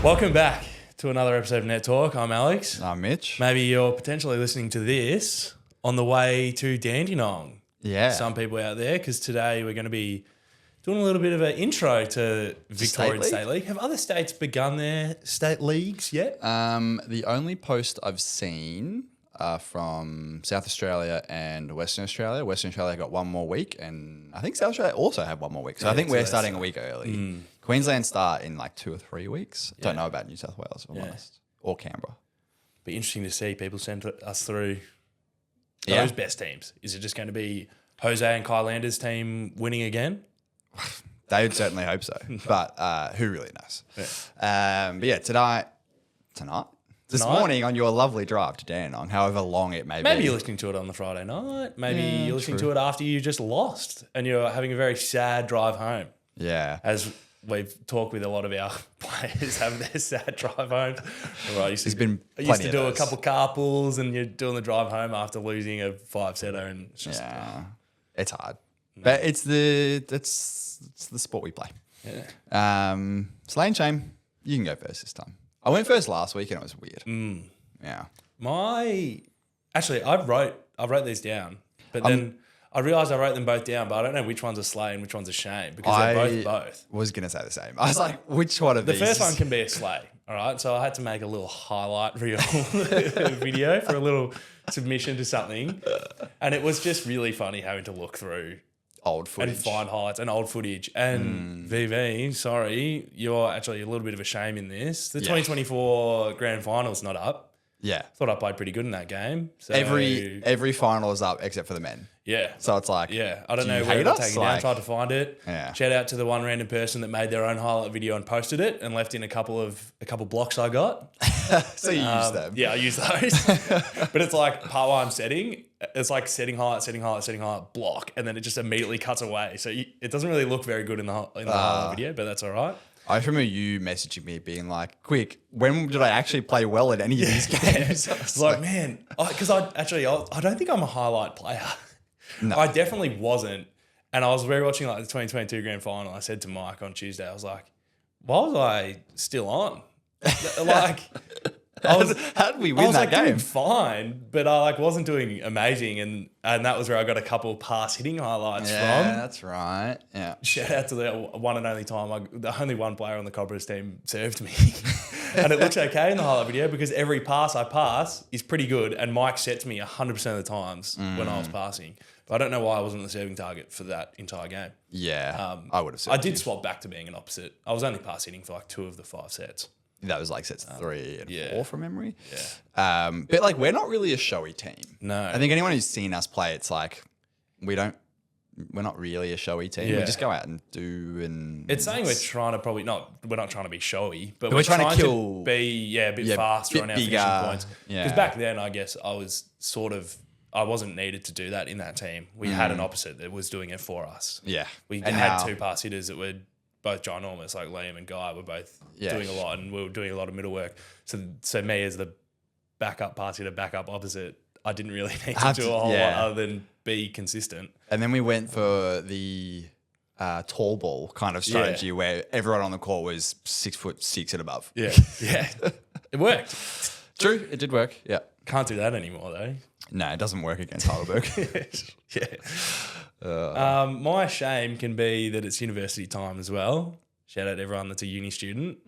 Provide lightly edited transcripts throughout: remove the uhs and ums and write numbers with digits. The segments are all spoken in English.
Welcome back to another episode of Net Talk. I'm Alex. I'm Mitch. Maybe you're potentially listening to this on the way to Dandenong. Yeah. Some people out there, because today we're going to be doing a little bit of an intro to Victorian State League. Have other states begun their state leagues yet? The only post I've seen are from South Australia and Western Australia. Western Australia got one more week, and I think South Australia also have one more week. So I think we're starting a week early. Queensland start in like 2 or 3 weeks. Don't know about New South Wales, if I'm honest. Or Canberra. Be interesting to see people send us through those best teams. Is it just going to be Jose and Kyle Landers' team winning again? They would certainly hope so. But who really knows? Yeah. But yeah, tonight, this morning on your lovely drive to Dandenong, however long it may be. Maybe you're listening to it on the Friday night. Maybe you're listening to it after you just lost and you're having a very sad drive home. Yeah. As we've talked with a lot of our players having their sad drive home. Right, I used to do a couple carpools and you're doing the drive home after losing a 5-setter and it's just... Yeah. It's hard. But it's the sport we play. Yeah. Slay and shame, you can go first this time. I went first last week and it was weird. Yeah. I wrote these down, but then I realised I wrote them both down, but I don't know which one's a slay and which one's a shame because they're both. Was going to say the same. I was like, which one of these? The first one can be a slay, all right? So I had to make a little highlight reel video for a little submission to something, and it was just really funny having to look through old footage and find highlights and old footage. And VV, sorry, you're actually a little bit of a shame in this. The 2024 grand final's not up. Yeah. Thought I played pretty good in that game. So every final is up except for the men. Yeah. So it's like, I don't know where it's taken down. Tried to find it. Yeah. Shout out to the one random person that made their own highlight video and posted it and left in a couple blocks I got. So you use them. Yeah, I use those. But it's like part one setting. It's like setting highlight, block, and then it just immediately cuts away. So it doesn't really look very good in the highlight video, but that's all right. I remember you messaging me being like, quick, when did I actually play well in any of these games? It's like, man, because I don't think I'm a highlight player. No. I definitely wasn't. And I was rewatching like the 2022 grand final. I said to Mike on Tuesday, I was like, why was I still on? Like, how did we win that game? Doing fine, but I wasn't doing amazing, and that was where I got a couple pass hitting highlights from. Yeah, that's right. Yeah. Shout out to the one and only time the only one player on the Cobras team served me, and it looks okay in the highlight video because every pass I pass is pretty good, and Mike sets me 100% of the times when I was passing. But I don't know why I wasn't the serving target for that entire game. Yeah, I would have said. I did swap back to being an opposite. I was only pass hitting for like 2 of the 5 sets. That was like sets 3 and 4 from memory. Yeah. But like we're not really a showy team. No. I think anyone who's seen us play, it's like we're not really a showy team. Yeah. We just go out and do and it's saying we're not trying to be showy, but we're trying to be a bit faster on our finishing points. Yeah. Because back then I guess I wasn't needed to do that in that team. We had an opposite that was doing it for us. Yeah. We had 2 pass hitters that were both ginormous, like Liam and Guy were both doing a lot, and we were doing a lot of middle work. So me as the backup pass hitter, backup opposite, I didn't really need to do a whole lot other than be consistent. And then we went for the tall ball kind of strategy where everyone on the court was 6'6" and above. Yeah, yeah, it worked. True, it did work. Yeah, can't do that anymore though. No, it doesn't work against Heidelberg. My shame can be that it's university time as well. Shout out to everyone that's a uni student.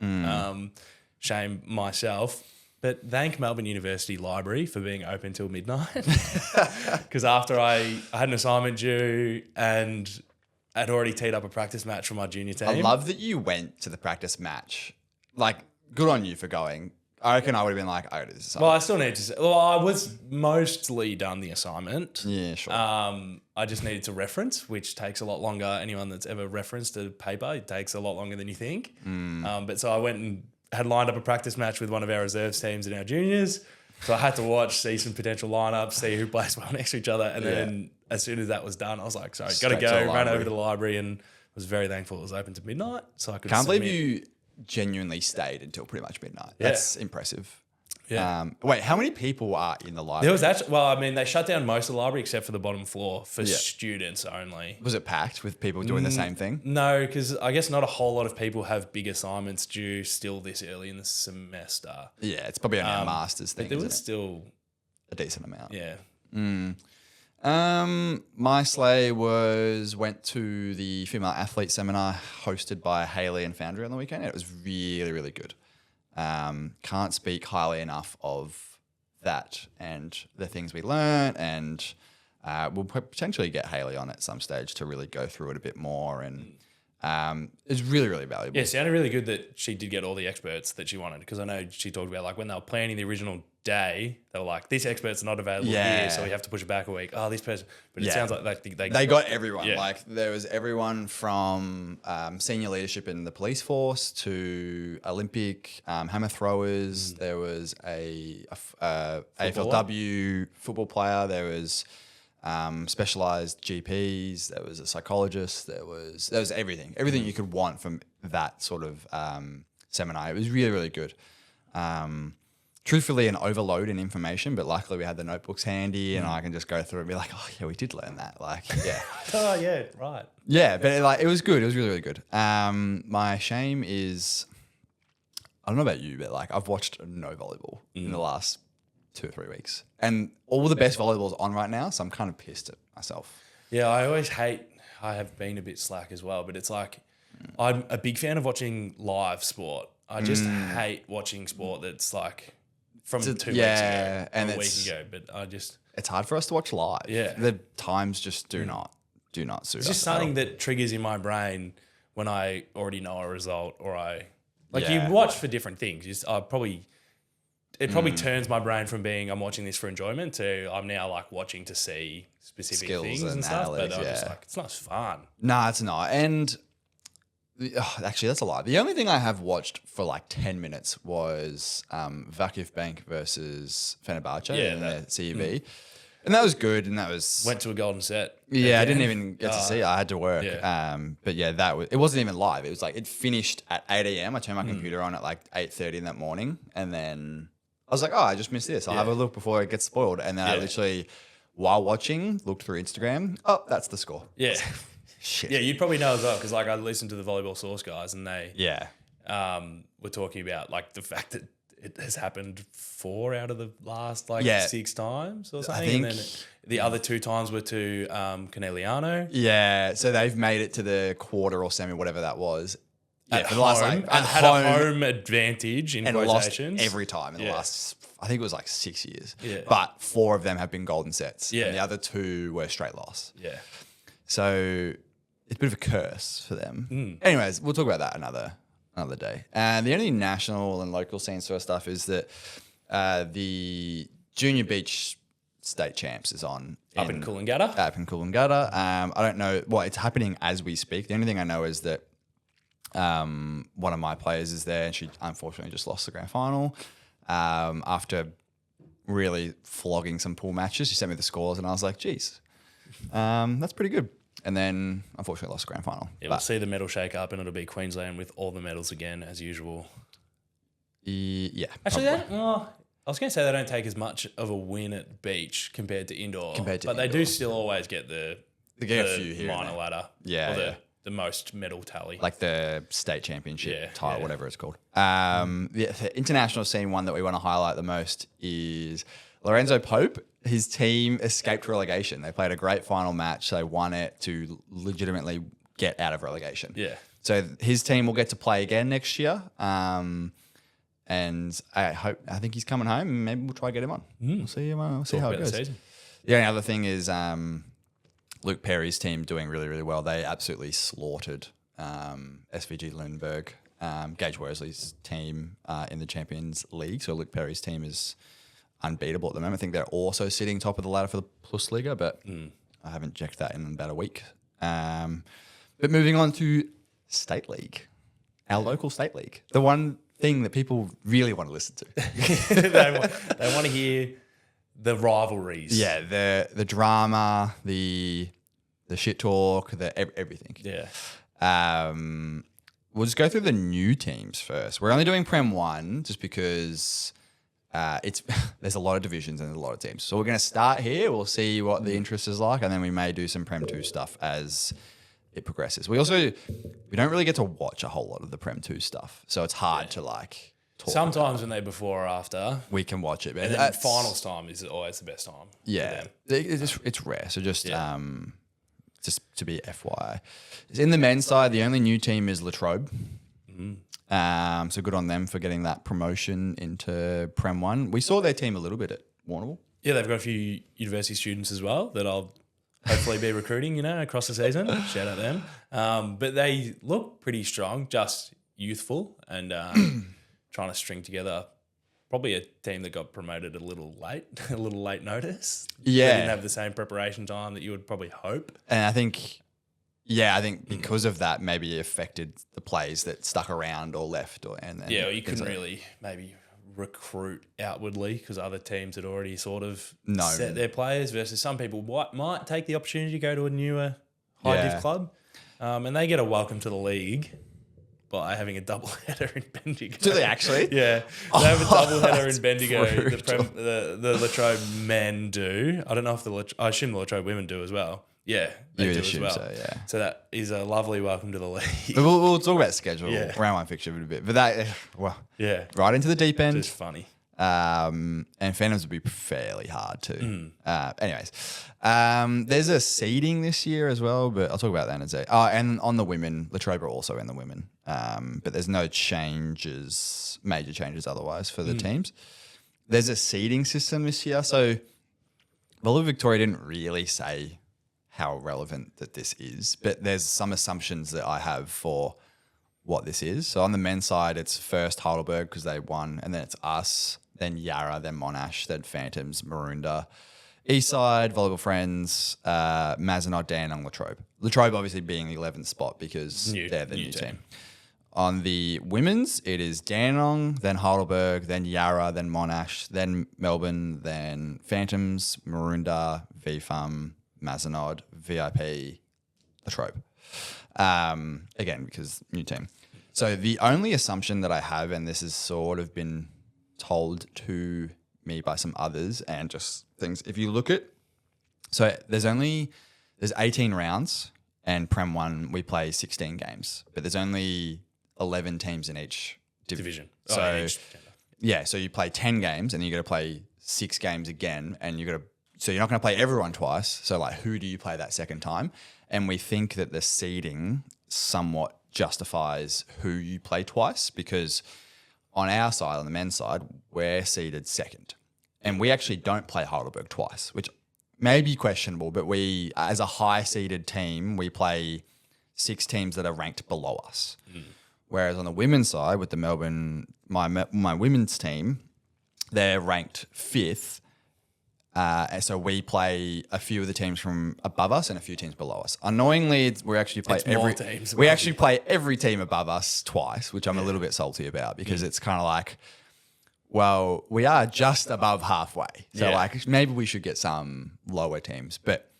Shame myself. But thank Melbourne University Library for being open till midnight. Because after I had an assignment due and I'd already teed up a practice match for my junior team. I love that you went to the practice match. Like, good on you for going. I reckon I would have been like, I got this assignment. Well, I still need to. Well, I was mostly done the assignment. Yeah, sure. I just needed to reference, which takes a lot longer. Anyone that's ever referenced a paper, it takes a lot longer than you think. But so I went and had lined up a practice match with one of our reserves teams and our juniors. So I had to watch, see some potential lineups, see who plays well next to each other. And then as soon as that was done, I was like, sorry, got to go. Ran over to the library and was very thankful it was open to midnight. So I could Can't believe you genuinely stayed until pretty much midnight. That's impressive. Yeah. Wait, how many people are in the library? There was actually, well, I mean, they shut down most of the library except for the bottom floor for Yeah. students only. Was it packed with people doing the same thing? No, because I guess not a whole lot of people have big assignments due still this early in the semester. Yeah, it's probably only a master's thing. But there was isn't still, it? A decent amount. yeah. My sleigh went to the female athlete seminar hosted by Hayley and Foundry on the weekend. It was really, really good. Can't speak highly enough of that and the things we learned, and we'll potentially get Hayley on at some stage to really go through it a bit more, and it's really, really valuable. Yeah, it sounded really good that she did get all the experts that she wanted, because I know she talked about like when they were planning the original day, they were like, this expert's not available here, so we have to push it back a week. Oh, this person. But it sounds like they got everyone. Yeah. Like there was everyone from senior leadership in the police force to Olympic hammer throwers. There was a AFLW football player. There was specialized GPs. There was a psychologist. There was everything you could want from that sort of seminar. It was really, really good. Truthfully, an overload in information, but luckily we had the notebooks handy, and I can just go through and be like, oh yeah, we did learn that. Like, yeah. Oh yeah, right. Yeah, but it was good. It was really, really good. My shame is, I don't know about you, but like I've watched no volleyball in the last 2 or 3 weeks, and all the best volleyball's on right now, so I'm kind of pissed at myself. Yeah, I have been a bit slack as well, but it's like I'm a big fan of watching live sport. I just hate watching sport that's like from 2 weeks ago, and a week ago, but it's hard for us to watch live. Yeah. The times just do not suit us. It's just something that triggers in my brain when I already know a result, or you watch for different things. It probably turns my brain from being I'm watching this for enjoyment to I'm now like watching to see specific skills things and stuff. But I'm just like, it's not as fun. No, it's not. And actually, that's a lie. The only thing I have watched for like 10 minutes was Vakif Bank versus Fenerbahce in the CEV. And that was good. And that was... Went to a golden set. Yeah, I didn't even get to see it. I had to work. Yeah. But yeah, it wasn't even live. It was like, it finished at 8 a.m. I turned my computer on at like 8:30 in that morning. And then I was like, oh, I just missed this. I'll have a look before it gets spoiled. And then I literally, while watching, looked through Instagram. Oh, that's the score. Yeah. Shit. Yeah, you'd probably know as well, because like I listened to the Volleyball Source guys, and they were talking about like the fact that it has happened 4 out of the last 6 times or something. think, and then the other 2 times were to Corneliano. Yeah, so they've made it to the quarter or semi, whatever that was. At home, and had a home advantage in quotations. Lost every time in the last, I think it was like 6 years. Yeah. But 4 of them have been golden sets. Yeah. And the other 2 were straight loss. Yeah. So it's a bit of a curse for them. Anyways, we'll talk about that another day. And the only national and local scene sort of stuff is that the Junior Beach State Champs is on. Up in Coolangatta? Up in Coolangatta. I don't know. Well, it's happening as we speak. The only thing I know is that one of my players is there, and she unfortunately just lost the grand final after really flogging some pool matches. She sent me the scores, and I was like, geez, that's pretty good. And then, unfortunately, lost the grand final. Yeah, we'll see the medal shake up, and it'll be Queensland with all the medals again, as usual. Yeah. Actually, I was going to say they don't take as much of a win at beach compared to indoor. But they do still always get the a few here minor ladder. Yeah. Or the most medal tally. Like the state championship title, whatever it's called. The international scene one that we want to highlight the most is Lorenzo Pope. His team escaped relegation. They played a great final match. They won it to legitimately get out of relegation. Yeah. So his team will get to play again next year. And I think he's coming home. Maybe we'll try to get him on. We'll see how it goes. The only other thing is Luke Perry's team doing really, really well. They absolutely slaughtered SVG Lundberg, Gage Worsley's team in the Champions League. So Luke Perry's team is unbeatable at the moment. I think they're also sitting top of the ladder for the Plus Liga, but I haven't checked that in about a week. But moving on to State League, our local State League, the one thing that people really want to listen to. they want to hear the rivalries. Yeah, the drama, the shit talk, everything. Yeah. We'll just go through the new teams first. We're only doing Prem 1 just because it's there's a lot of divisions and there's a lot of teams. So we're going to start here. We'll see what the interest is like, and then we may do some Prem 2 stuff as it progresses. We don't really get to watch a whole lot of the Prem 2 stuff, so it's hard to like talk. Sometimes when they're before or after, we can watch it, but and then finals time is always the best time. Yeah, it's rare. So just to be FYI, in the men's side, the only new team is Latrobe. So good on them for getting that promotion into Prem 1. We saw their team a little bit at Warrnambool. Yeah, they've got a few university students as well that I'll hopefully be recruiting, across the season. Shout out them. But they look pretty strong, just youthful and trying to string together probably a team that got promoted a little late notice. Yeah. They didn't have the same preparation time that you would probably hope. And I think because of that, maybe it affected the players that stuck around or left. Or you couldn't really maybe recruit outwardly because other teams had already sort of No. set their players versus some people might take the opportunity to go to a newer high-div club and they get a welcome to the league by having a double header in Bendigo. Do they actually? Yeah. They have a double header in Bendigo. brutal. The Latrobe men do. I don't know if I assume the Latrobe women do as well. Yeah, they do as well. So, yeah. So that is a lovely welcome to the league. We'll talk about schedule, Yeah. round one fixture in a bit. But that, Yeah. right into the deep end. Just funny. And Phantoms would be fairly hard too. Anyways, there's a seeding this year as well, but I'll talk about that in a sec. And on the women, Latrobe are also in the women, but there's no major changes otherwise for the teams. There's a seeding system this year, so Volleyball Victoria didn't really say how relevant that this is, but there's some assumptions that I have for what this is. So on the men's side, it's first Heidelberg because they won, and then it's us, then Yarra, then Monash, then Phantoms, Maroondah. East side, Volleyball Friends, Mazenod, Dandenong, Latrobe. Latrobe obviously being the 11th spot because they're the new team. On the women's, it is Dandenong, then Heidelberg, then Yarra, then Monash, then Melbourne, then Phantoms, Maroondah, VFUM, Mazenod, VIP, Latrobe. Again, because new team. So the only assumption that I have, and this has sort of been told to me by some others and just things, if you look at, so there's 18 rounds and Prem 1, we play 16 games, but there's only 11 teams in each division. So so you play 10 games and you got to play 6 games again, and so you're not going to play everyone twice. So like, who do you play that second time? And we think that the seeding somewhat justifies who you play twice, because on our side, on the men's side, we're seeded second. And we actually don't play Heidelberg twice, which may be questionable, but we, as a high-seeded team, we play 6 teams that are ranked below us. Whereas on the women's side, with the Melbourne, my women's team, they're ranked 5th. And so we play a few of the teams from above us and a few teams below us. Annoyingly, we actually play every team above us twice, which I'm a little bit salty about, because it's kind of like, well, we are just above halfway. So like, maybe we should get some lower teams, but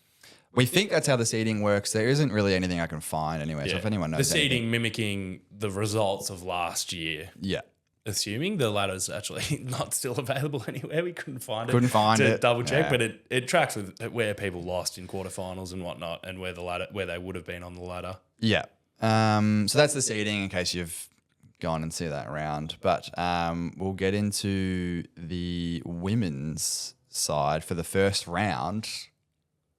we think that's how the seeding works. There isn't really anything I can find anyway. So if anyone knows the seeding mimicking the results of last year. Yeah. Assuming the ladder's actually not still available anywhere. We couldn't find it. Couldn't find to it. double check, but it tracks with where people lost in quarterfinals and whatnot, and where they would have been on the ladder. Yeah. So that's the seeding in case you've gone and see that round. But we'll get into the women's side for the first round.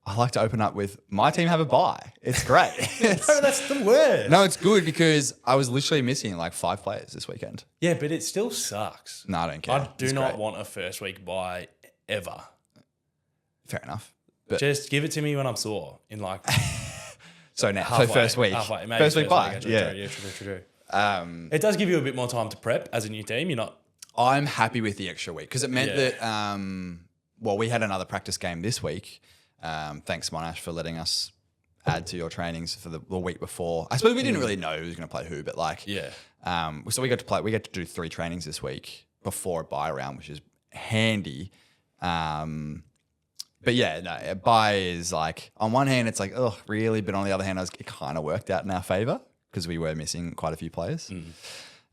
I like to open up with my team have a bye. It's great. No, that's the worst. No, it's good because I was literally missing like 5 players this weekend. Yeah, but it still sucks. No, I don't care. I do not want a first week bye ever. Fair enough. But just give it to me when I'm sore in like halfway, first week. Halfway, maybe first week bye. True. It does give you a bit more time to prep as a new team. You're not. I'm happy with the extra week because it meant that we had another practice game this week. Thanks, Monash, for letting us add to your trainings for the week before. I suppose we didn't really know who was going to play who, but so we got to play. We got to do 3 trainings this week before a bye round, which is handy. But a bye is like, on one hand, it's like, oh, really? But on the other hand, it kind of worked out in our favor because we were missing quite a few players.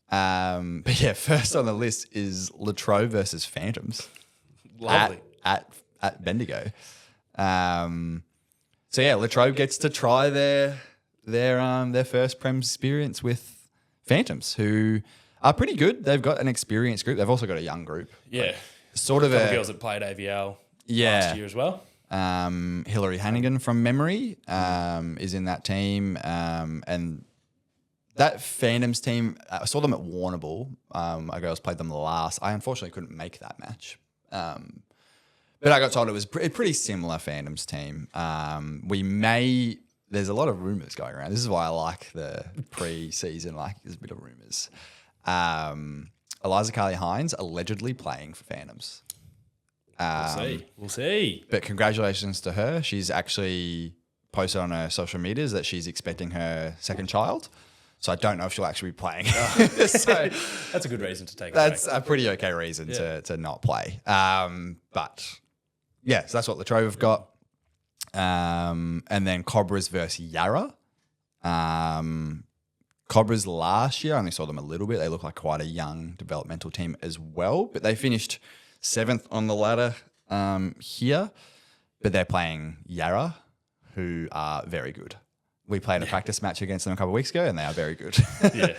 But yeah, first on the list is Latrobe versus Phantoms. Lovely. At Bendigo. So yeah, Latrobe gets to try their first Prem experience with Phantoms, who are pretty good. They've got an experienced group. They've also got a young group. Yeah. Sort of a couple girls that played AVL last year as well. Hillary Hannigan from memory is in that team. And that Phantoms team, I saw them at Warrnambool. Our girls played them last. I unfortunately couldn't make that match. But I got told it was a pretty similar Phantoms team. There's a lot of rumours going around. This is why I like the pre-season, there's a bit of rumours. Eliza Carly-Hines allegedly playing for Phantoms. We'll see. But congratulations to her. She's actually posted on her social medias that she's expecting her second child. So I don't know if she'll actually be playing. So that's a good reason to take it. That's a pretty okay reason to not play. But yeah, so that's what Latrobe have got. And then Cobras versus Yarra. Cobras last year, I only saw them a little bit. They look like quite a young developmental team as well. But they finished 7th on the ladder here. But they're playing Yarra, who are very good. We played a practice match against them a couple of weeks ago, and they are very good. Yeah.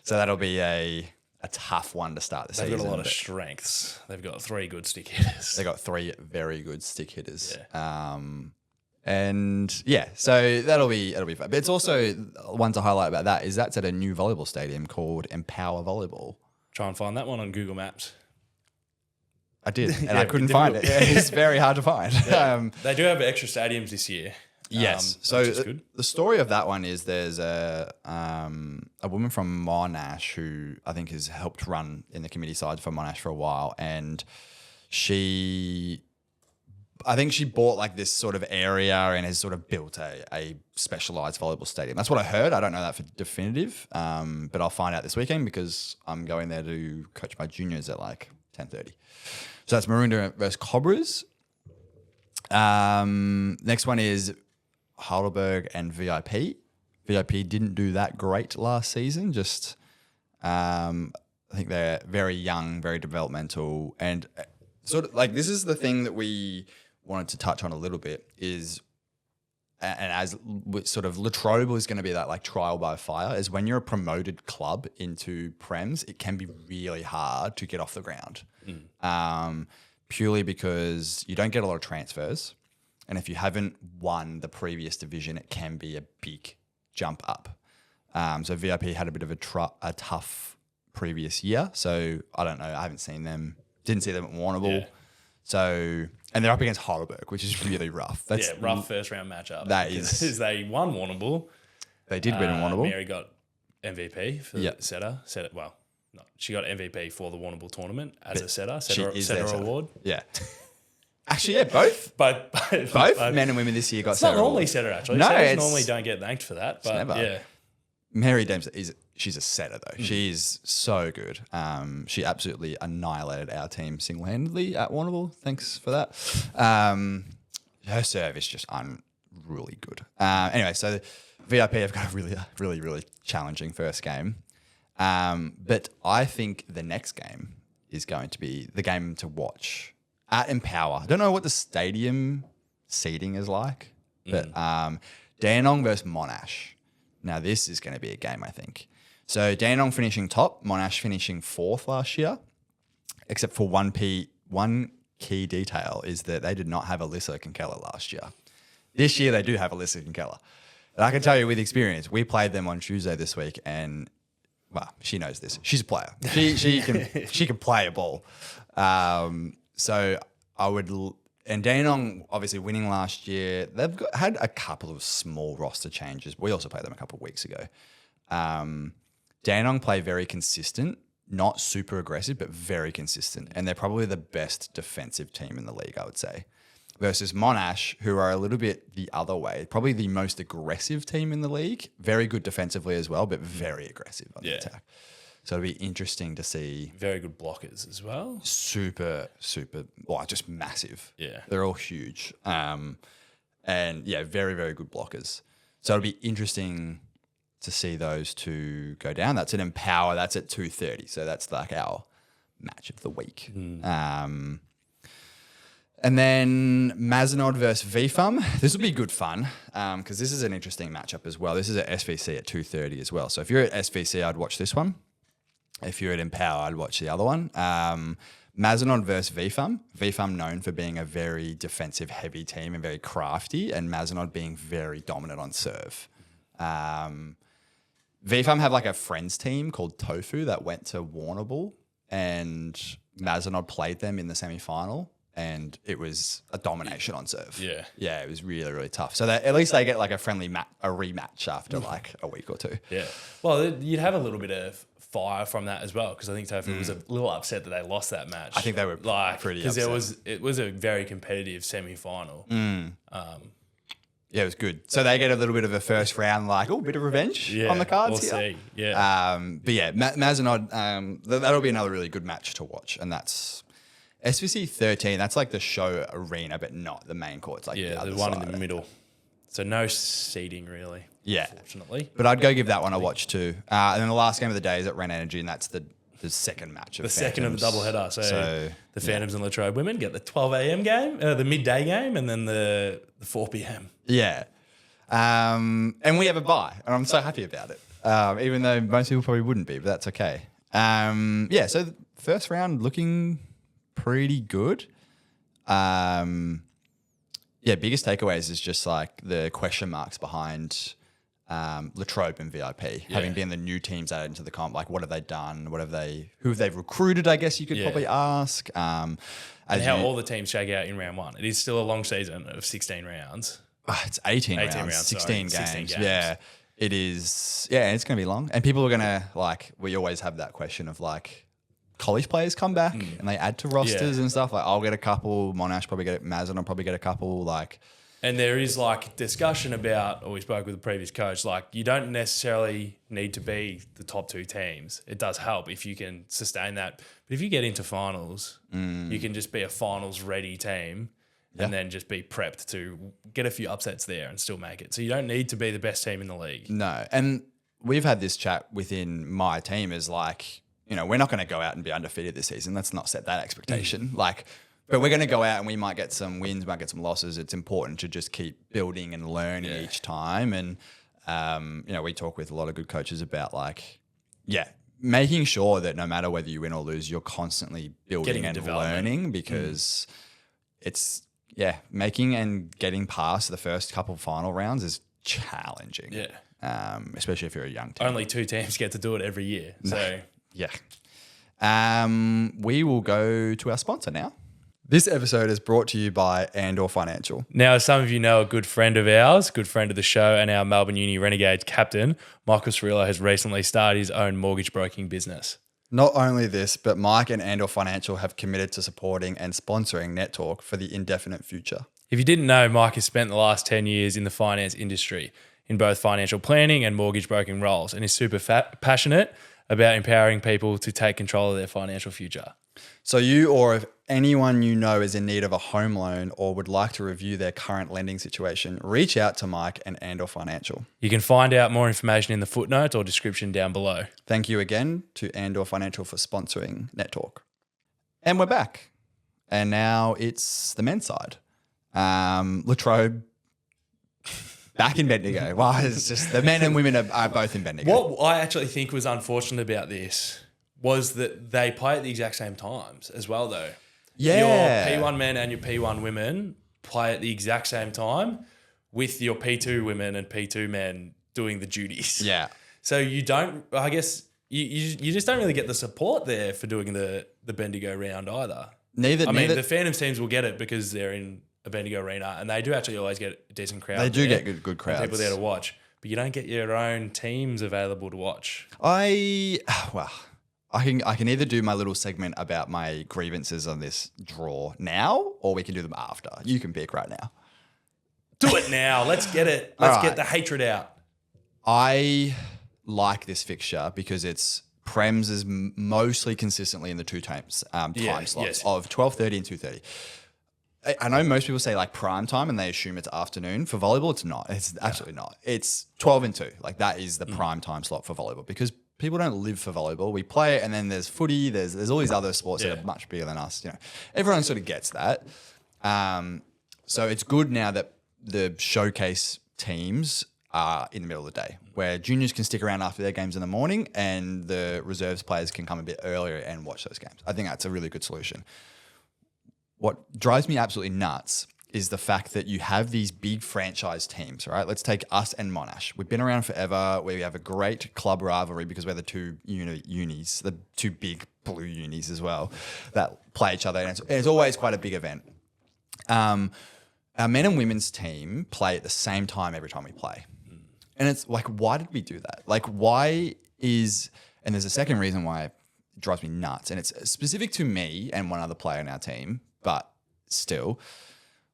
So that'll be a tough one to start the season. They've got a lot of strengths. They've got 3 good stick hitters. They've got 3 very good stick hitters. Yeah. And yeah, so it'll be fun. But it's also one to highlight about that is that's at a new volleyball stadium called Empower Volleyball. Try and find that one on Google Maps. I did, and I couldn't find it. It's very hard to find. Yeah. They do have extra stadiums this year. Yes. So the story of that one is there's a woman from Monash who I think has helped run in the committee side for Monash for a while, and I think she bought this sort of area and has sort of built a specialised volleyball stadium. That's what I heard. I don't know that for definitive, but I'll find out this weekend because I'm going there to coach my juniors at 10:30. So that's Maroondah versus Cobras. Next one is Heidelberg and VIP. VIP didn't do that great last season. Just, I think they're very young, very developmental, and sort of this is the thing that we wanted to touch on a little bit is, and as sort of Latrobe is going to be that trial by fire, is when you're a promoted club into Prems, it can be really hard to get off the ground, purely because you don't get a lot of transfers. And if you haven't won the previous division, it can be a big jump up. So VIP had a bit of a tough previous year. So I don't know. I haven't seen them. Didn't see them at Warrnambool. Yeah. So, and they're up against Heidelberg, which is really rough. That's rough first round matchup. That is. They won Warrnambool. They did win in Warrnambool. Mary got MVP for the setter. Well, no, she got MVP for the Warrnambool tournament as a setter. Setter award. Yeah. Actually, yeah, both. Both men and women this year got it's setter. It's not normally setter, actually. No, Setters normally don't get thanked for that. But never. Yeah. Mary Dempsey she's a setter though. She's so good. She absolutely annihilated our team single-handedly at Warrnambool. Thanks for that. Her serve is just unruly good. Anyway, so VIP have got a really challenging first game. But I think the next game is going to be the game to watch at Empower. I don't know what the stadium seating is like, but Dandenong versus Monash. Now, this is going to be a game, I think. So Dandenong finishing top, Monash finishing 4th last year, except for one key detail is that they did not have Alyssa Kinkella last year. This year, they do have Alyssa Kinkella. And I can tell you with experience, we played them on Tuesday this week, and well, she knows this. She's a player. She can play a ball. So I would, and Dandenong obviously winning last year. They've had a couple of small roster changes. We also played them a couple of weeks ago. Dandenong play very consistent, not super aggressive, but very consistent. And they're probably the best defensive team in the league, I would say. Versus Monash, who are a little bit the other way, probably the most aggressive team in the league. Very good defensively as well, but very aggressive on the attack. So it'll be interesting to see. Very good blockers as well. Super, just massive. Yeah. They're all huge. And yeah, very, very good blockers. So it'll be interesting to see those two go down. That's an Empower. That's at 2:30. So that's like our match of the week. And then Mazenod versus VFUM. This will be good fun because this is an interesting matchup as well. This is at SVC at 2:30 as well. So if you're at SVC, I'd watch this one. If you're at Empower, I'd watch the other one. Mazenod versus VFUM. VFUM known for being a very defensive heavy team and very crafty, and Mazenod being very dominant on serve. VFUM have like a friends team called Tofu that went to Warrnambool, and Mazenod played them in the semi-final. And it was a domination on serve. Yeah, it was really, really tough. So that, at least they get like a friendly a rematch after like a week or two. Yeah. Well, you'd have a little bit of fire from that as well, because I think Tofu was a little upset that they lost that match. I think they were like pretty upset. Because it was a very competitive semi-final. Yeah, it was good. So they get a little bit of a first round, like, bit of revenge on the cards we'll here. See. Yeah. But yeah, Mazenod, that'll be another really good match to watch. And that's SVC 13. That's like the show arena, but not the main court. It's like the one in the middle. So no seating really. Yeah. Unfortunately. But I'd go give that one a watch too. And then the last game of the day is at Ren Energy, and that's the second match of the Phantoms. second of the doubleheader. So the Phantoms and Latrobe women get the 12 a.m. game, the midday game, and then the 4 p.m. Yeah. And we have a bye, and I'm so happy about it. Even though most people probably wouldn't be, but that's okay. So the first round looking pretty good. Biggest takeaways is just like the question marks behind Latrobe and VIP, having been the new teams added into the comp. Like, what have they done? Who have they recruited? I guess you could probably ask. And how all the teams shake out in round one. It is still a long season of 16 rounds. It's 18 rounds, 16 games. Yeah, it is. Yeah, it's going to be long. And people are going to, like, we always have that question of, like, college players come back and they add to rosters and stuff. Like, I'll get a couple. Monash probably get it. Mazin will probably get a couple. Like, and there is like discussion about, or we spoke with the previous coach, like you don't necessarily need to be the top two teams. It does help if you can sustain that. But if you get into finals, you can just be a finals ready team and then just be prepped to get a few upsets there and still make it. So you don't need to be the best team in the league. No. And we've had this chat within my team is like, we're not going to go out and be undefeated this season. Let's not set that expectation. But we're going to go out and we might get some wins, might get some losses. It's important to just keep building and learning each time. And, we talk with a lot of good coaches about making sure that no matter whether you win or lose, you're constantly building and learning, because it's, making and getting past the first couple of final rounds is challenging. Yeah. Especially if you're a young team. Only 2 teams get to do it every year. So... Yeah. We will go to our sponsor now. This episode is brought to you by Andor Financial. Now, as some of you know, a good friend of ours, good friend of the show, and our Melbourne Uni Renegades captain, Michael Cirillo, has recently started his own mortgage broking business. Not only this, but Mike and Andor Financial have committed to supporting and sponsoring Net Talk for the indefinite future. If you didn't know, Mike has spent the last 10 years in the finance industry in both financial planning and mortgage broking roles, and is super passionate about empowering people to take control of their financial future. So you, or if anyone you know is in need of a home loan or would like to review their current lending situation, reach out to Mike and Andor Financial. You can find out more information in the footnotes or description down below. Thank you again to Andor Financial for sponsoring Net Talk. And we're back. And now it's the men's side. Latrobe back in Bendigo. Well, it's just the men and women are both in Bendigo. What I actually think was unfortunate about this was that they play at the exact same times as well, though. Yeah. Your P1 men and your P1 women play at the exact same time, with your P2 women and P2 men doing the duties. Yeah. So you don't, I guess, you just don't really get the support there for doing the Bendigo round either. Neither. I mean, the Phantoms teams will get it because they're in a Bendigo arena, and they do actually always get a decent crowd. They do get good crowds. People there to watch, but you don't get your own teams available to watch. I can either do my little segment about my grievances on this draw now, or we can do them after. You can pick right now. Do it now. Let's get it. Let's get the hatred out. I like this fixture because it's Prems is mostly consistently in the two times slot of 12:30 and 2:30. I know most people say like prime time and they assume it's afternoon. For volleyball, it's not. It's absolutely not. It's 12 and 2. Like that is the prime time slot for volleyball because people don't live for volleyball. We play it, and then there's footy. There's all these other sports that are much bigger than us. You know, everyone sort of gets that. So it's good now that the showcase teams are in the middle of the day, where juniors can stick around after their games in the morning, and the reserves players can come a bit earlier and watch those games. I think that's a really good solution. What drives me absolutely nuts is the fact that you have these big franchise teams, right? Let's take us and Monash. We've been around forever. We have a great club rivalry because we're the two unis, the two big blue unis as well, that play each other. And it's always quite a big event. Our men and women's team play at the same time every time we play. And it's like, why did we do that? Like, and there's a second reason why it drives me nuts. And it's specific to me and one other player in our team, but still,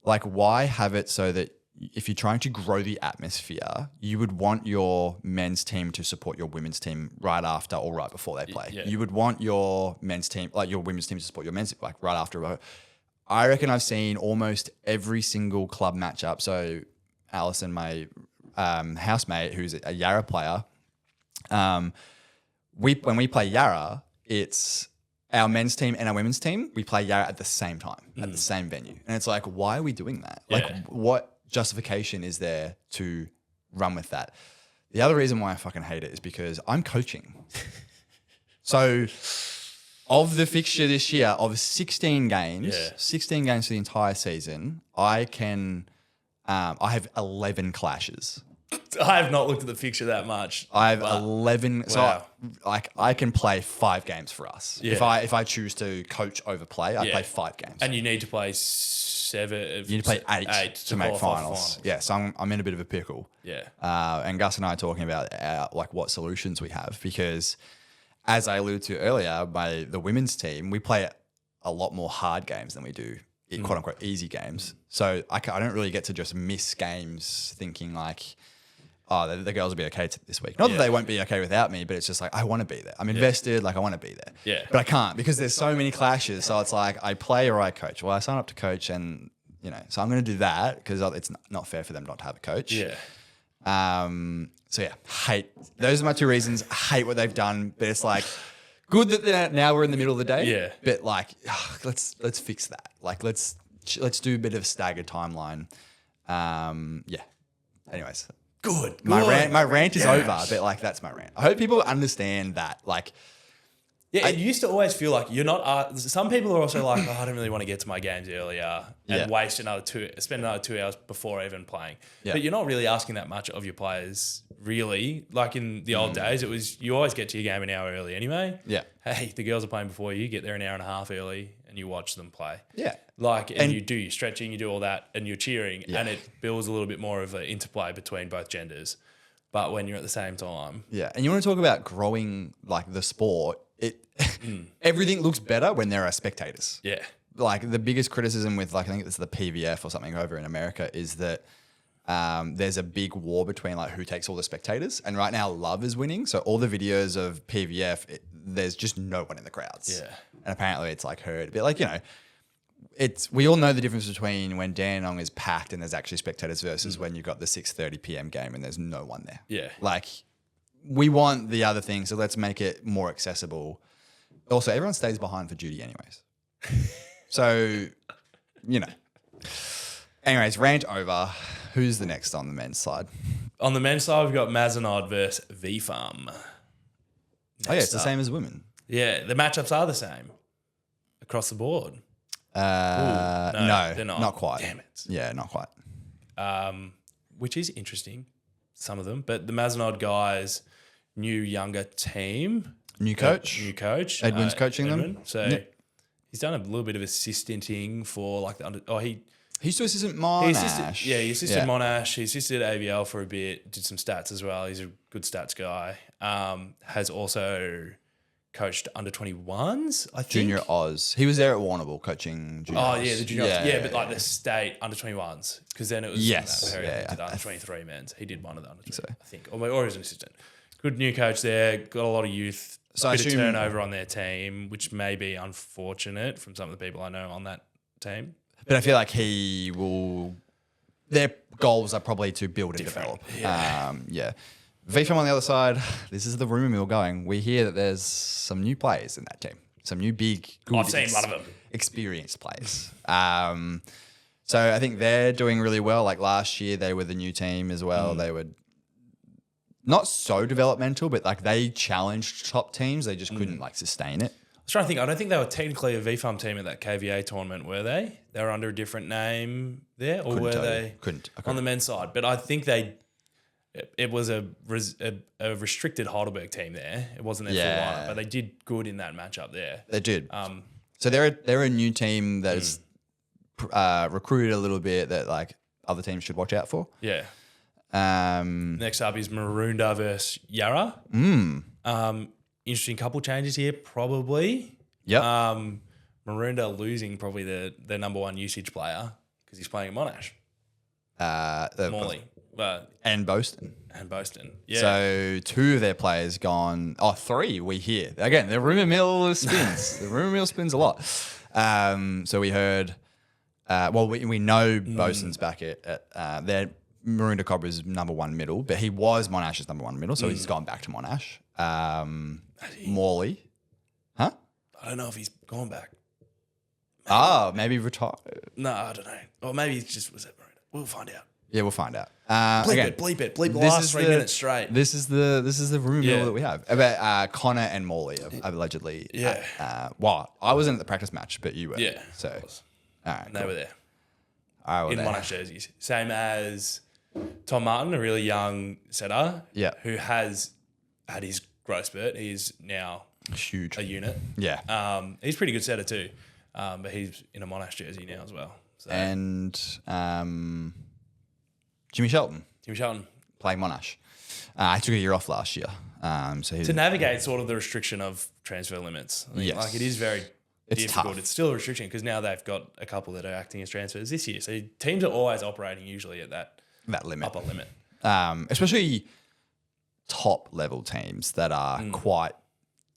like, why have it so that if you're trying to grow the atmosphere, you would want your men's team to support your women's team right after or right before they play. Yeah. You would want your men's team, like your women's team to support your men's, like right after. I reckon I've seen almost every single club matchup. So Alison, my housemate, who's a Yarra player, when we play Yarra, it's our men's team and our women's team. We play Yarra at the same time, at the same venue. And it's like, why are we doing that? Yeah. Like, what justification is there to run with that? The other reason why I fucking hate it is because I'm coaching. So of the fixture this year, of 16 games, 16 games for the entire season, I have 11 clashes. I have not looked at the fixture that much. I have 11. Wow. So I can play 5 games for us. Yeah. If I choose to coach over play, I play 5 games. And you need to play 7. You need to play 8 to make finals. Yeah, so I'm in a bit of a pickle. Yeah. And Gus and I are talking about like what solutions we have, because as I alluded to earlier, by the women's team, we play a lot more hard games than we do quote unquote easy games. So I don't really get to just miss games thinking like, oh, the girls will be okay this week. Not that they won't be okay without me, but it's just like, I want to be there. I'm invested. Like, I want to be there. Yeah. But I can't because there's so many clashes. So it's like, I play or I coach. Well, I sign up to coach, and, you know, so I'm going to do that because it's not fair for them not to have a coach. Yeah. So yeah, those are my 2 reasons. I hate what they've done, but it's like, good that now we're in the middle of the day. Yeah. But like, let's fix that. Like, let's do a bit of a staggered timeline. Yeah. Anyways. Good. My rant is over, but like, that's my rant. I hope people understand that. Like, yeah, it used to always feel like you're not. Some people are also like, oh, I don't really want to get to my games earlier and spend another 2 hours before even playing. Yeah. But you're not really asking that much of your players, really. Like in the old days, it was you always get to your game an hour early anyway. Yeah. Hey, the girls are playing before you. Get there an hour and a half early and you watch them play. Yeah. And you do your stretching, you do all that, and you're cheering, and it builds a little bit more of an interplay between both genders. But when you're at the same time, and you want to talk about growing like the sport, everything looks better when there are spectators. Yeah, like the biggest criticism with like I think it's the PVF or something over in America is that there's a big war between like who takes all the spectators, and right now Love is winning. So all the videos of PVF, there's just no one in the crowds. Yeah, and apparently it's like heard, but like you know. We all know the difference between when Dandenong is packed and there's actually spectators versus when you've got the 6:30 p.m. game and there's no one there. Yeah. Like, we want the other thing, so let's make it more accessible. Also, everyone stays behind for duty anyways. So, you know. Anyways, rant over. Who's the next on the men's side? On the men's side, we've got Mazenod versus V-Farm. Oh, yeah, it's the same as women. Yeah, the matchups are the same across the board. No, they're not. Not quite. Damn it. Yeah, not quite. Which is interesting, some of them. But the Mazenod guys, new younger team. New coach. Edwin's coaching them. So he's done a little bit of assistanting for like the under. Oh, he used to assistant Monash. He assisted Monash. He assisted AVL for a bit. Did some stats as well. He's a good stats guy. Has also coached under 21s, I think. Junior Oz. He was there at Warrnambool coaching junior Oz. Oh, yeah, the junior Oz. Yeah, but like the state under 21s. Because then it was in that period. He did under 23 men's. He did one of the under 23, I think. Or as an assistant. Good new coach there. Got a lot of youth. So bit of turnover on their team, which may be unfortunate from some of the people I know on that team. But I feel like he will. Their goals are probably to build and develop. Yeah. VFM on the other side, this is the rumour mill going. We hear that there's some new players in that team. Some new big, good, I've seen one of them. Experienced players. So I think they're doing really well. Like last year, they were the new team as well. They were not so developmental, but like they challenged top teams. They just couldn't like sustain it. I was trying to think. I don't think they were technically a VFAM team at that KVA tournament, were they? They were under a different name there, or were they on the men's side? But I think it was a restricted Heidelberg team there. It wasn't their full lineup, but they did good in that matchup there. They did. So they're a new team that's recruited a little bit that like other teams should watch out for. Yeah. Next up is Maroondah versus Yarra. Interesting couple changes here, probably. Yep. Maroondah losing probably their number one usage player because he's playing at Monash. Morley. And Boston. Yeah. So 2 of their players gone. 3 we hear. Again, the rumour mill spins. The rumour mill spins a lot. So we heard, we know Boston's back at their Maroondah Cobra's number one middle, but he was Monash's number one middle, so he's gone back to Monash. Morley. Huh? I don't know if he's gone back. Maybe retired. No, I don't know. Or maybe he just was at Maroondah. We'll find out. Yeah, we'll find out. Bleep the last 3 minutes straight. This is the rumor mill that we have about Connor and Morley allegedly. Yeah. I wasn't at the practice match, but you were. Yeah. So, all right, and they were there. In Monash jerseys, same as Tom Martin, a really young setter. Yeah. Who has had his growth spurt. He's now huge a unit. Yeah. He's a pretty good setter too, but he's in a Monash jersey now as well. So. And Jimmy Shelton playing Monash. I took a year off last year. So to navigate sort of the restriction of transfer limits. I think, like it is very difficult. Tough. It's still a restriction because now they've got a couple that are acting as transfers this year. So teams are always operating usually at that limit. upper limit. Especially top level teams that are quite,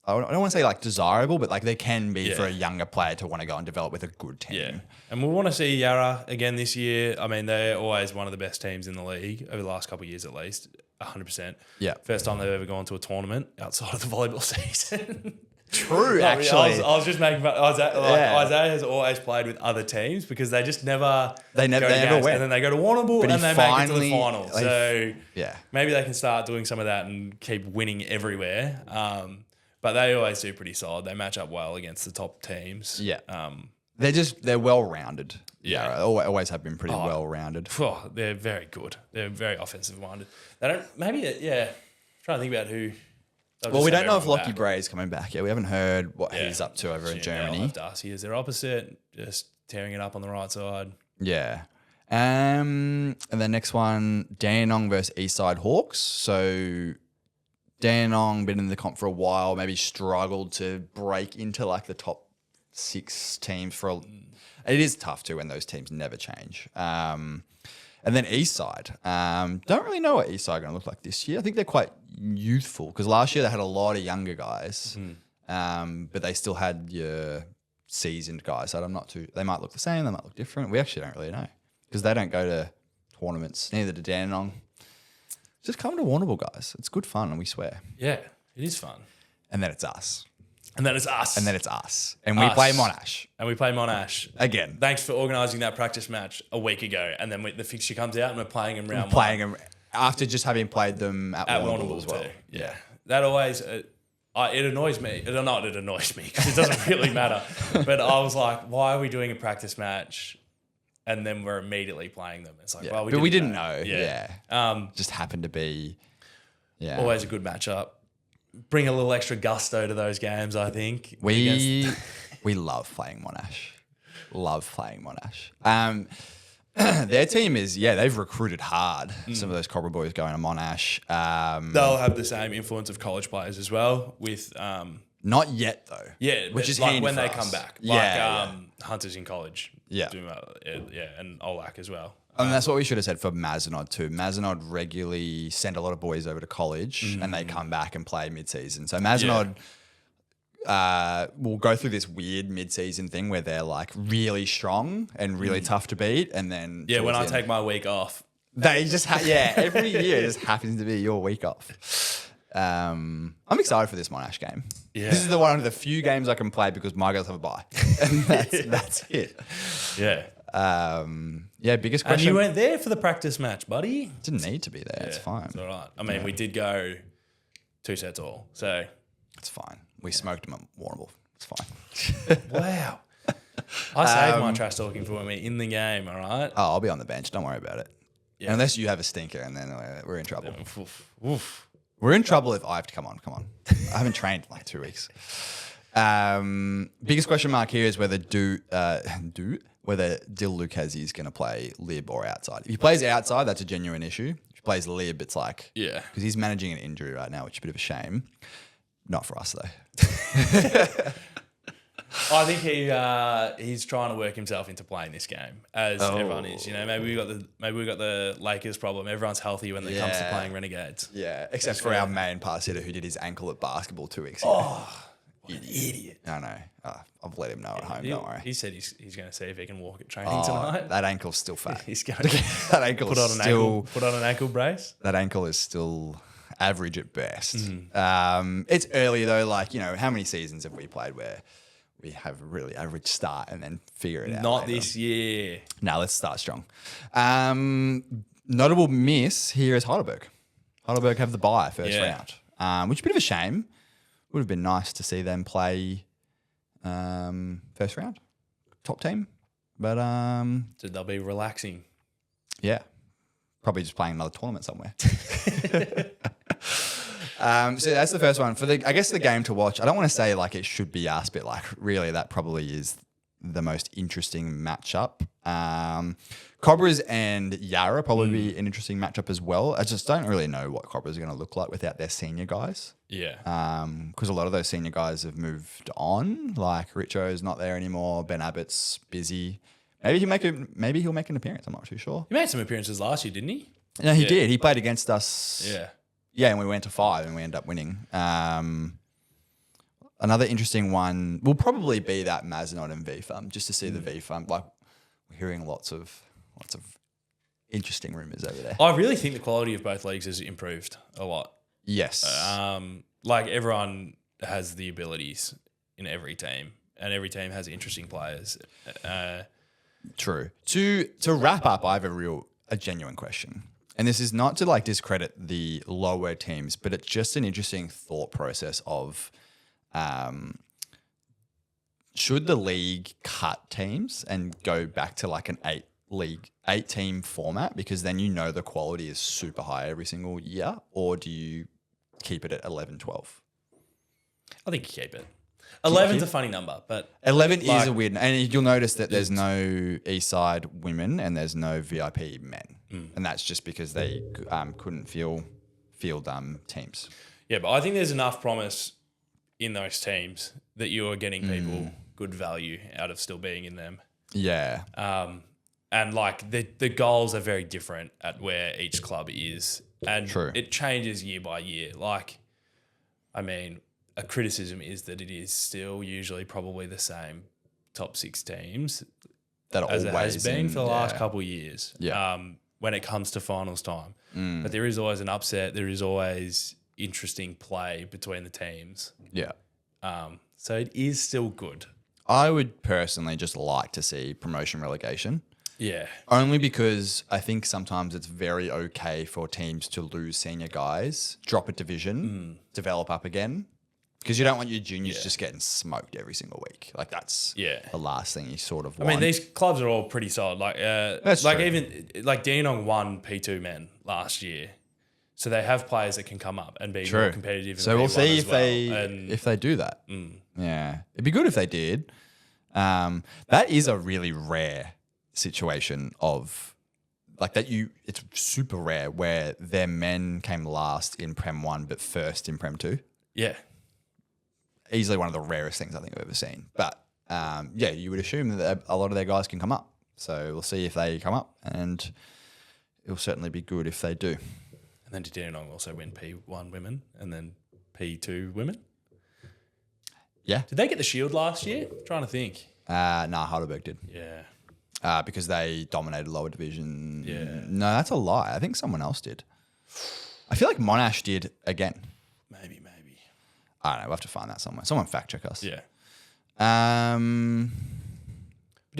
I don't want to say like desirable, but like they can be for a younger player to want to go and develop with a good team. Yeah. And we want to see Yarra again this year. I mean, they're always one of the best teams in the league over the last couple of years at least, 100%. Yeah. First time they've ever gone to a tournament outside of the volleyball season. True, actually. I was just making fun. Isaiah has always played with other teams because they just never They never win. And then they go to Warrnambool and they make it to the final. So maybe they can start doing some of that and keep winning everywhere. But they always do pretty solid. They match up well against the top teams. Yeah. They're well-rounded. Yeah. Always have been pretty well-rounded. They're very good. They're very offensive-minded. They don't, maybe, trying to think about who. Well, we don't know if Lockie Bray's coming back yet. We haven't heard what he's up to over in Germany. Darcy is their opposite, just tearing it up on the right side. Yeah. And then next one, Dandenong versus Eastside Hawks. So Dandenong been in the comp for a while, maybe struggled to break into like the top 6 teams for it is tough too when those teams never change. And then Eastside. Don't really know what Eastside are going to look like this year. I think they're quite youthful because last year they had a lot of younger guys, but they still had your seasoned guys. So they might look the same, they might look different. We actually don't really know because they don't go to tournaments, neither do Dandenong. Just come to Warrnambool, guys. It's good fun and we swear. Yeah, it is fun. And then it's us. And then it's us. And we play Monash. Again. Thanks for organising that practice match a week ago. And then the fixture comes out and we're playing them round one. After just having played them at Warrnambool as well. Too. Yeah. That always, it annoys me. It annoys me because it doesn't really matter. But I was like, why are we doing a practice match? And then we're immediately playing them. It's like, well, we didn't know. Yeah. Just happened to be, always a good matchup. Bring a little extra gusto to those games, I think. We love playing Monash. Their team is, they've recruited hard. Some of those Cobra boys going to Monash. They'll have the same influence of college players as well with... not yet, though. Yeah, which is like when they come back. Hunters in college. Yeah. And Olac as well. And that's what we should have said for Mazenod too. Mazenod regularly send a lot of boys over to college and they come back and play mid-season. So Mazenod will go through this weird mid-season thing where they're like really strong and really tough to beat, and then Yeah, when I take my week off. they just every year it just happens to be your week off. I'm excited for this Monash game. Yeah. This is one of the few games I can play because my girls have a bye, and that's it. Yeah. Biggest And question. you weren't there for the practice match, buddy. Didn't need to be there. It's fine. It's all right. I mean, we did go 2 sets all, so. It's fine. We smoked them at Warrnambool. It's fine. Wow. I saved my trash talking for when we're in the game, all right? Oh, I'll be on the bench. Don't worry about it. Yeah. Unless you have a stinker, and then we're in trouble. Oof. We're in trouble if I have to come on. Come on. I haven't trained in like 2 weeks. Biggest question mark here is whether whether Dil Lucchesi is going to play lib or outside. If he plays outside, that's a genuine issue. If he plays lib, it's like because he's managing an injury right now, which is a bit of a shame. Not for us though. I think he's trying to work himself into playing this game, as everyone is. You know, maybe we got the Lakers problem. Everyone's healthy when it comes to playing Renegades. Yeah, except for our main pass hitter who did his ankle at basketball 2 weeks ago. Oh, idiot! I know. I've let him know at home. Don't worry. He said he's going to see if he can walk at training tonight. That ankle's still fat. He's going to that ankle put on an ankle brace. That ankle is still average at best. It's early though. Like, you know, how many seasons have we played where we have a really average start and then figure it out? Not later? this year. Now let's start strong. Notable miss here is Heidelberg. Heidelberg have the bye first round, which is a bit of a shame. Would have been nice to see them play first round, top team. But So they'll be relaxing. yeah, probably just playing another tournament somewhere. So that's the first one. For I guess the game to watch, I don't want to say like it should be us, but like really that probably is the most interesting matchup. Cobras and Yarra probably be an interesting matchup as well. I just don't really know what Cobras are going to look like without their senior guys. Yeah. Because a lot of those senior guys have moved on. Like Richo's not there anymore. Ben Abbott's busy. Maybe he'll make an appearance. I'm not too sure. He made some appearances last year, didn't he? No, he did. He played against us. Yeah. Yeah, and we went to 5 and we ended up winning. Another interesting one will probably be that Mazenod and VFUM, just to see the VFUM. Like, we're hearing lots of interesting rumours over there. I really think the quality of both leagues has improved a lot. Yes. Like everyone has the abilities in every team, and every team has interesting players. True. To wrap up, I have a genuine question. And this is not to like discredit the lower teams, but it's just an interesting thought process of should the league cut teams and go back to like an 8-team format, because then you know the quality is super high every single year, or do you keep it at 11, 12? I think you keep it. 11's a funny number, but 11 is a weird, and you'll notice that there's no Eastside women and there's no VIP men, and that's just because they couldn't field teams. Yeah, but I think there's enough promise in those teams that you are getting people good value out of still being in them. Yeah. And like the goals are very different at where each club is, and it changes year by year. Like, I mean, a criticism is that it is still usually probably the same top 6 teams as it has been for the last couple of years. Yeah. When it comes to finals time, but there is always an upset. There is always interesting play between the teams. Yeah. So it is still good. I would personally just like to see promotion relegation. Yeah. Only because I think sometimes it's very okay for teams to lose senior guys, drop a division, develop up again. Because you don't want your juniors just getting smoked every single week. Like that's the last thing you sort of want. I mean, these clubs are all pretty solid. Like, That's like true. even like Dandenong won P2 men last year, so they have players that can come up and be more competitive. So in we'll P1 see as if they do that. Yeah, it'd be good if they did. That is a really rare situation of like that. It's super rare where their men came last in Prem 1 but first in Prem 2. Yeah. Easily one of the rarest things I think I've ever seen. But yeah, you would assume that a lot of their guys can come up. So we'll see if they come up, and it'll certainly be good if they do. And then did Dandenong also win P1 women and then P2 women? Yeah. Did they get the Shield last year? Trying to think. Nah, Heidelberg did. Yeah. Because they dominated lower division. Yeah. No, that's a lie. I think someone else did. I feel like Monash did again. Maybe. I don't know. We'll have to find that somewhere. Someone fact check us. Yeah. But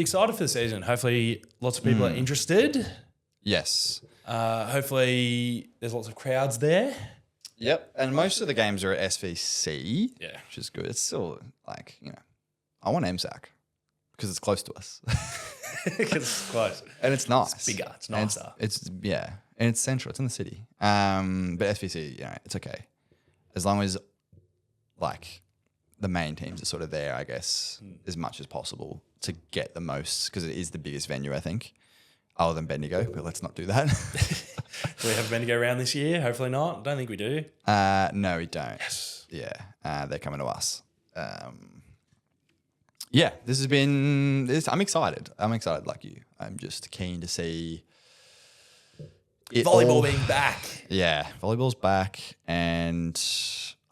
excited for the season. Hopefully lots of people are interested. Yes. Hopefully there's lots of crowds there. Yep. And most of the games are at SVC. Yeah. Which is good. It's still like, I want MSAC because it's close to us. Because it's close. And it's nice. It's bigger. It's nicer. It's and it's central. It's in the city. But SVC, it's okay. As long as like the main teams are sort of there, I guess, as much as possible to get the most, because it is the biggest venue, I think, other than Bendigo, but let's not do that. Do we have Bendigo around this year? Hopefully not. Don't think we do. No, we don't. Yes. Yeah, they're coming to us. Yeah, this has been. I'm excited. I'm excited like you. I'm just keen to see volleyball being back. Yeah, volleyball's back, and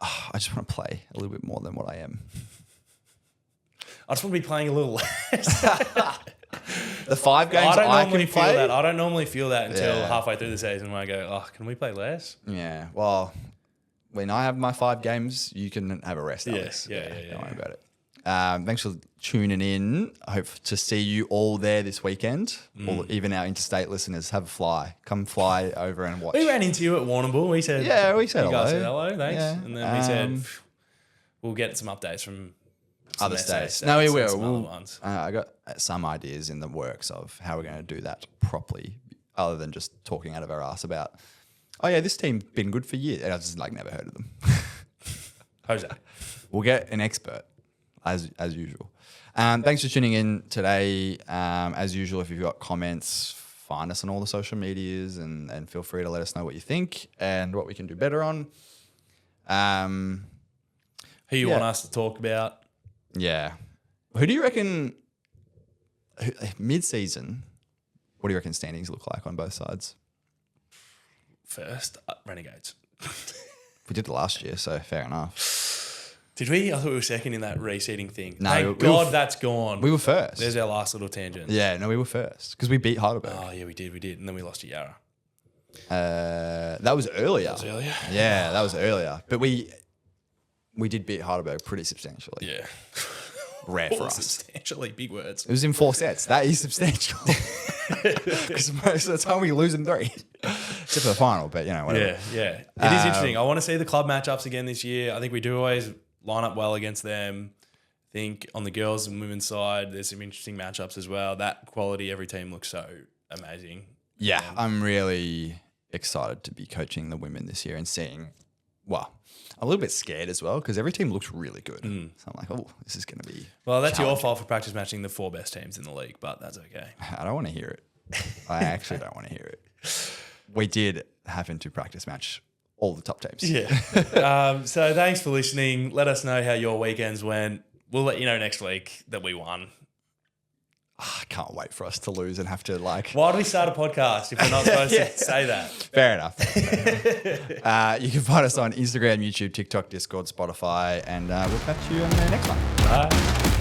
I just want to play a little bit more than what I am. I just want to be playing a little less. The 5 games I can play. I don't normally feel that until halfway through the season when I go, oh, can we play less? Yeah. Well, when I have my 5 games, you can have a rest. Alex. Yeah. Don't worry about it. Thanks for tuning in. I hope to see you all there this weekend. Or even our interstate listeners, have a fly. Come fly over and watch. We ran into you at Warrnambool. We said, we said you hello. guys said hello, thanks. Yeah. And then we said, we'll get some updates from some other SA states. No, we will. some other ones. I got some ideas in the works of how we're going to do that properly, other than just talking out of our ass about, oh yeah, this team's been good for years. And I just never heard of them. Jose. We'll get an expert. As usual. Thanks for tuning in today. As usual, if you've got comments, find us on all the social medias and feel free to let us know what you think and what we can do better on. Who you want us to talk about? Yeah. Who do you reckon, mid-season, what do you reckon standings look like on both sides? First, Renegades. We did it last year, so fair enough. Did we? I thought we were second in that reseeding thing. No, Thank God that's gone. We were first. There's our last little tangent. Yeah, no, we were first because we beat Heidelberg. Oh, yeah, we did. And then we lost to Yarra. That was earlier. That was earlier? Yeah, that was earlier. But we did beat Heidelberg pretty substantially. Yeah. Rare for us. Substantially, big words. It was in 4 sets. That is substantial. Because most of the time we lose in 3. Except for the final, but whatever. Yeah. It is interesting. I want to see the club matchups again this year. I think we do always line up well against them. I think on the girls and women's side, there's some interesting matchups as well. That quality, every team looks so amazing. Yeah, I'm really excited to be coaching the women this year and seeing, I'm a little bit scared as well because every team looks really good. So I'm like, oh, this is going to be Well, that's your fault for practice matching the 4 best teams in the league, but that's okay. I don't want to hear it. I actually don't want to hear it. We did happen to practice match all the top teams. Yeah. So thanks for listening. Let us know how your weekends went. We'll let you know next week that we won. I can't wait for us to lose and have to Why do we start a podcast if we're not supposed to say that? Fair enough. You can find us on Instagram, YouTube, TikTok, Discord, Spotify, and we'll catch you on the next one. Bye.